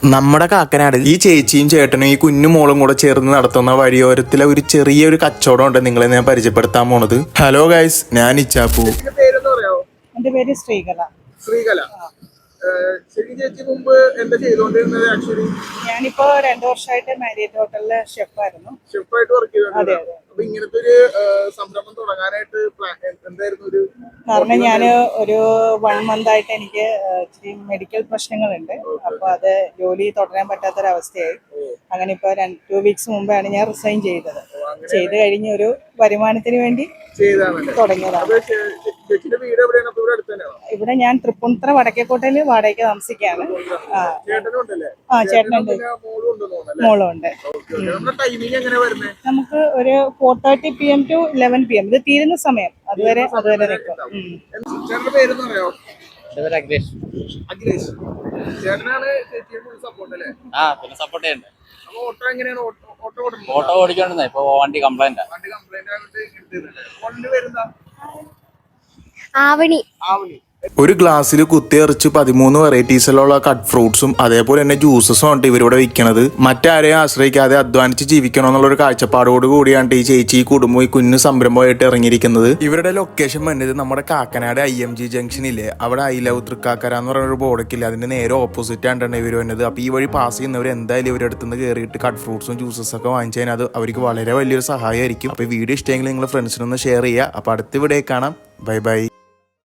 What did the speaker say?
നമ്മുടെ കാക്കനാട് ഈ ചേച്ചിയും ചേട്ടനും ഈ കുഞ്ഞു മോളും കൂടെ ചേർന്ന് നടത്തുന്ന വഴിയോരത്തിലെ ഒരു ചെറിയൊരു കച്ചവടം ഉണ്ട് നിങ്ങളെ ഞാൻ പരിചയപ്പെടുത്താൻ പോണത്. ഹലോ ഗൈസ്, ഞാൻ ഇച്ചാപ്പു. എന്റെ പേര് ശ്രീകല. ഞാനിപ്പോ 2 വർഷമായിട്ട് മാരിയറ്റ് ഹോട്ടലിലെ ഷെഫായിരുന്നു. അതെ അതെ. കാരണം ഞാന് ഒരു 1 month ആയിട്ട് എനിക്ക് ഇച്ചിരി മെഡിക്കൽ പ്രശ്നങ്ങളുണ്ട്. അപ്പൊ അത് ജോലി തുടരാൻ പറ്റാത്തൊരവസ്ഥയായി. അങ്ങനെ ഇപ്പൊ 2 weeks മുമ്പാണ് ഞാൻ റിസൈൻ ചെയ്തത്. ചെയ്ത് കഴിഞ്ഞ ഒരു വരുമാനത്തിന് വേണ്ടി തുടങ്ങിയതാണ്. ഇവിടെ ഞാൻ തൃപ്പൂണിത്തുറ വടക്കേക്കോട്ടയില് വാടകയ്ക്ക് താമസിക്കുകയാണ്. ചേട്ടനുണ്ട്, മോളുണ്ട്. നമുക്ക് ഒരു 4:30 PM to 11 PM ഇത് തീരുന്ന സമയം അതുവരെ നിൽക്കും. ഓട്ടോ ഓടിച്ചോണ്ടിരുന്ന ഇപ്പൊ വണ്ടി കംപ്ലൈന്റ്. ഒരു ഗ്ലാസ്സിൽ കുത്തിയറിച്ച് 13 വെറൈറ്റീസിലുള്ള കട്ട് ഫ്രൂട്ട്സും അതേപോലെ തന്നെ ജ്യൂസസും ആണ് ഇവരിവിടെ വിൽക്കുന്നത്. മറ്റാരെയും ആശ്രയിക്കാതെ അധ്വാനിച്ച് ജീവിക്കണമെന്നുള്ള ഒരു കാഴ്ചപ്പാടോട് കൂടിയാണ് ഈ ചേച്ചി കുടുംബം ഈ കുഞ്ഞു സംരംഭമായിട്ട് ഇറങ്ങിയിരിക്കുന്നത്. ഇവരുടെ ലൊക്കേഷൻ വന്നത് നമ്മുടെ കാക്കനാട് IMG ജംഗ്ഷനില്ലേ, അവിടെ ഐ ലവ് തൃക്കാക്കര എന്ന് പറയുന്ന ബോർഡൊക്കെ ഇല്ല, അതിന്റെ നേരെ ഓപ്പോസിറ്റ് ആയിട്ടാണ് ഇവർ വന്നത്. അപ്പൊ ഈ വഴി പാസ് ചെയ്യുന്നവർ എന്തായാലും ഇവരുടെ അടുത്ത് നിന്ന് കയറിയിട്ട് കട്ട് ഫ്രൂട്ട്സും ജ്യൂസസ് ഒക്കെ വാങ്ങിച്ചാൽ അത് അവർക്ക് വളരെ വലിയൊരു സഹായമായിരിക്കും. അപ്പൊ വീഡിയോ ഇഷ്ടമെങ്കിൽ നിങ്ങൾ ഫ്രണ്ട്സിനൊന്ന് ഷെയർ ചെയ്യുക. അപ്പൊ അടുത്ത വീഡിയോ കാണാം. Bye bye.